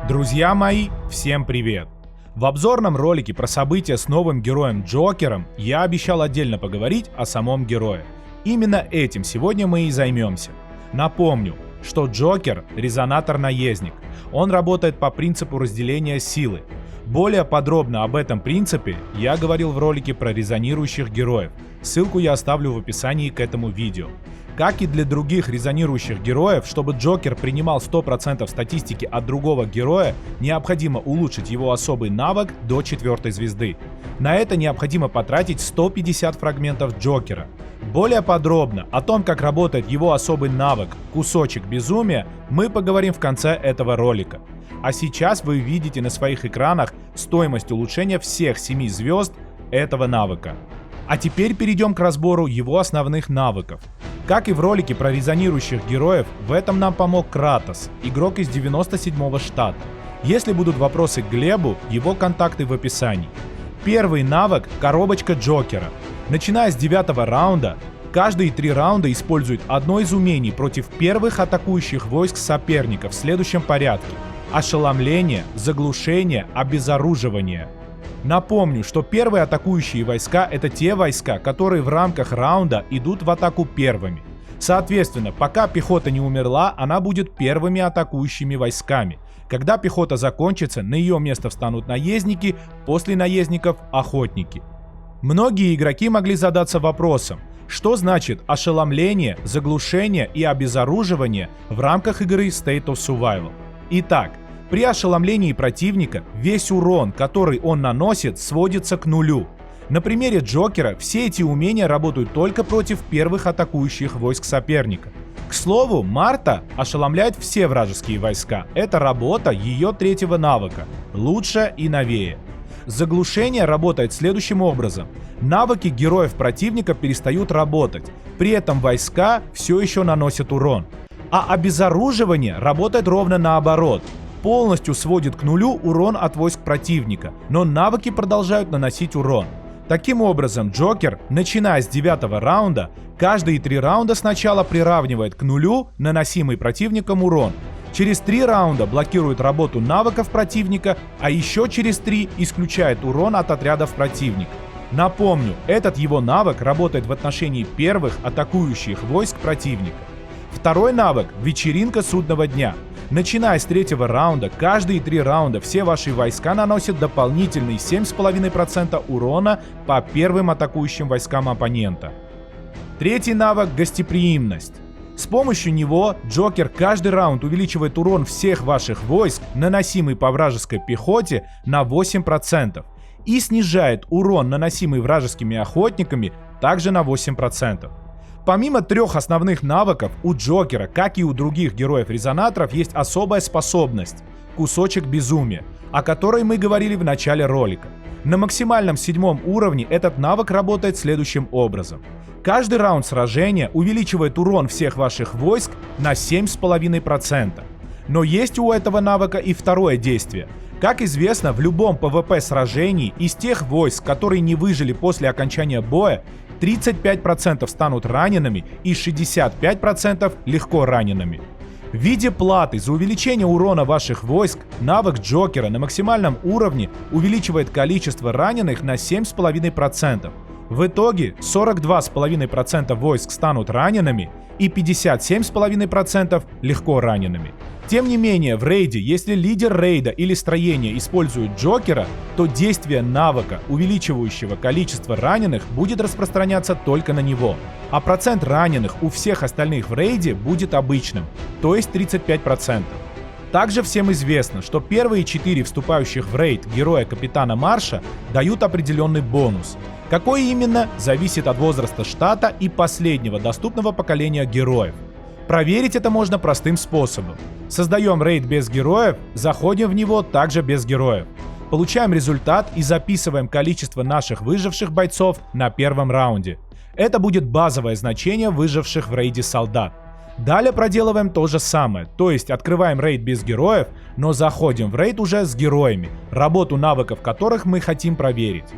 Друзья мои, всем привет! В обзорном ролике про события с новым героем Джокером я обещал отдельно поговорить о самом герое. Именно этим сегодня мы и займемся. Напомню, что Джокер — резонатор-наездник. Он работает по принципу разделения силы. Более подробно об этом принципе я говорил в ролике про резонирующих героев. Ссылку я оставлю в описании к этому видео. Как и для других резонирующих героев, чтобы Джокер принимал 100% статистики от другого героя, необходимо улучшить его особый навык до 4 звезды. На это необходимо потратить 150 фрагментов Джокера. Более подробно о том, как работает его особый навык «Кусочек безумия», мы поговорим в конце этого ролика. А сейчас вы видите на своих экранах стоимость улучшения всех 7 звезд этого навыка. А теперь перейдем к разбору его основных навыков. Как и в ролике про резонирующих героев, в этом нам помог Кратос, игрок из 97-го штата. Если будут вопросы к Глебу, его контакты в описании. Первый навык – коробочка Джокера. Начиная с 9-го раунда, каждые 3 раунда использует одно из умений против первых атакующих войск соперника в следующем порядке: ошеломление, заглушение, обезоруживание. Напомню, что первые атакующие войска — это те войска, которые в рамках раунда идут в атаку первыми. Соответственно, пока пехота не умерла, она будет первыми атакующими войсками. Когда пехота закончится, на ее место встанут наездники, после наездников — охотники. Многие игроки могли задаться вопросом, что значит ошеломление, заглушение и обезоруживание в рамках игры State of Survival. Итак, при ошеломлении противника весь урон, который он наносит, сводится к нулю. На примере Джокера все эти умения работают только против первых атакующих войск соперника. К слову, Марта ошеломляет все вражеские войска. Это работа ее 3-го навыка, лучше и новее. Заглушение работает следующим образом. Навыки героев противника перестают работать, при этом войска все еще наносят урон. А обезоруживание работает ровно наоборот. Полностью сводит к нулю урон от войск противника, но навыки продолжают наносить урон. Таким образом, Джокер, начиная с 9-го раунда, каждые 3 раунда сначала приравнивает к нулю наносимый противником урон. Через 3 раунда блокирует работу навыков противника, а еще через 3 исключает урон от отрядов противника. Напомню, этот его навык работает в отношении первых атакующих войск противника. Второй навык – вечеринка судного дня. Начиная с 3-го раунда, каждые 3 раунда все ваши войска наносят дополнительные 7,5% урона по первым атакующим войскам оппонента. Третий навык – гостеприимность. С помощью него Джокер каждый раунд увеличивает урон всех ваших войск, наносимый по вражеской пехоте, на 8%, и снижает урон, наносимый вражескими охотниками, также на 8%. Помимо 3 основных навыков, у Джокера, как и у других героев-резонаторов, есть особая способность – кусочек безумия, о которой мы говорили в начале ролика. На максимальном 7-м уровне этот навык работает следующим образом. Каждый раунд сражения увеличивает урон всех ваших войск на 7,5%. Но есть у этого навыка и второе действие. Как известно, в любом PvP сражении из тех войск, которые не выжили после окончания боя, 35% станут ранеными и 65% легко ранеными. В виде платы за увеличение урона ваших войск, навык Джокера на максимальном уровне увеличивает количество раненых на 7,5%. В итоге 42,5% войск станут ранеными и 57,5% легко ранеными. Тем не менее, в рейде, если лидер рейда или строения использует Джокера, то действие навыка, увеличивающего количество раненых, будет распространяться только на него, а процент раненых у всех остальных в рейде будет обычным, то есть 35%. Также всем известно, что первые 4 вступающих в рейд героя Капитана Марша дают определенный бонус. Какой именно, зависит от возраста штата и последнего доступного поколения героев. Проверить это можно простым способом. Создаем рейд без героев, заходим в него также без героев. Получаем результат и записываем количество наших выживших бойцов на 1-м раунде. Это будет базовое значение выживших в рейде солдат. Далее проделываем то же самое, то есть открываем рейд без героев, но заходим в рейд уже с героями, работу навыков которых мы хотим проверить.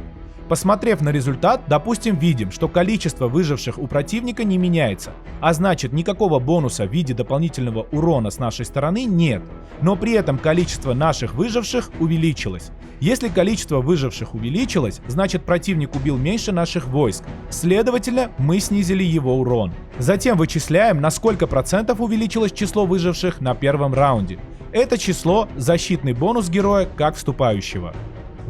Посмотрев на результат, допустим, видим, что количество выживших у противника не меняется, а значит никакого бонуса в виде дополнительного урона с нашей стороны нет, но при этом количество наших выживших увеличилось. Если количество выживших увеличилось, значит противник убил меньше наших войск, следовательно, мы снизили его урон. Затем вычисляем, на сколько процентов увеличилось число выживших на первом раунде. Это число – защитный бонус героя как вступающего.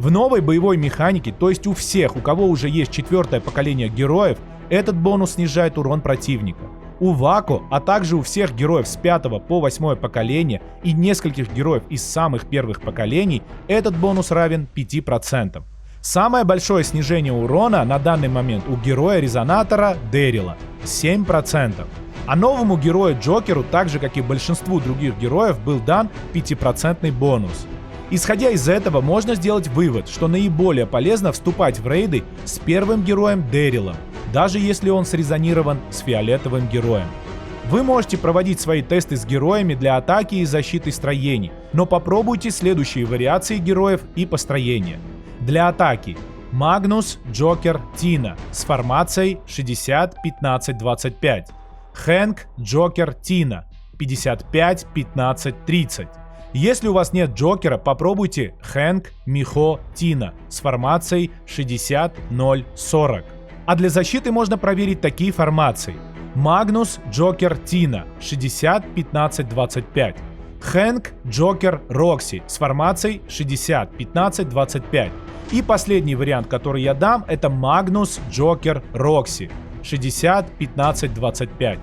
В новой боевой механике, то есть у всех, у кого уже есть 4-е поколение героев, этот бонус снижает урон противника. У Вако, а также у всех героев с 5 по 8 поколение и нескольких героев из самых первых поколений, этот бонус равен 5%. Самое большое снижение урона на данный момент у героя-резонатора Дэрила – 7%. А новому герою Джокеру, так же как и большинству других героев, был дан 5% бонус. Исходя из этого, можно сделать вывод, что наиболее полезно вступать в рейды с первым героем Дэрилом, даже если он срезонирован с фиолетовым героем. Вы можете проводить свои тесты с героями для атаки и защиты строений, но попробуйте следующие вариации героев и построения. Для атаки Магнус, Джокер, Тина с формацией 60-15-25. Хэнк, Джокер, Тина 55-15-30. Если у вас нет Джокера, попробуйте Хэнк, Михо, Тина с формацией 60-0-40. А для защиты можно проверить такие формации. Магнус, Джокер, Тина 60-15-25. Хэнк, Джокер, Рокси с формацией 60-15-25. И последний вариант, который я дам, это Магнус, Джокер, Рокси 60-15-25.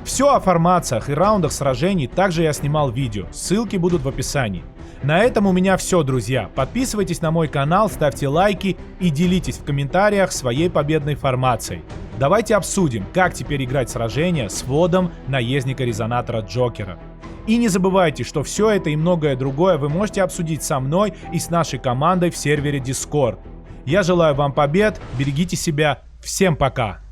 Все о формациях и раундах сражений также я снимал видео, ссылки будут в описании. На этом у меня все, друзья. Подписывайтесь на мой канал, ставьте лайки и делитесь в комментариях своей победной формацией. Давайте обсудим, как теперь играть сражения с вводом наездника-резонатора Джокера. И не забывайте, что все это и многое другое вы можете обсудить со мной и с нашей командой в сервере Discord. Я желаю вам побед, берегите себя, всем пока!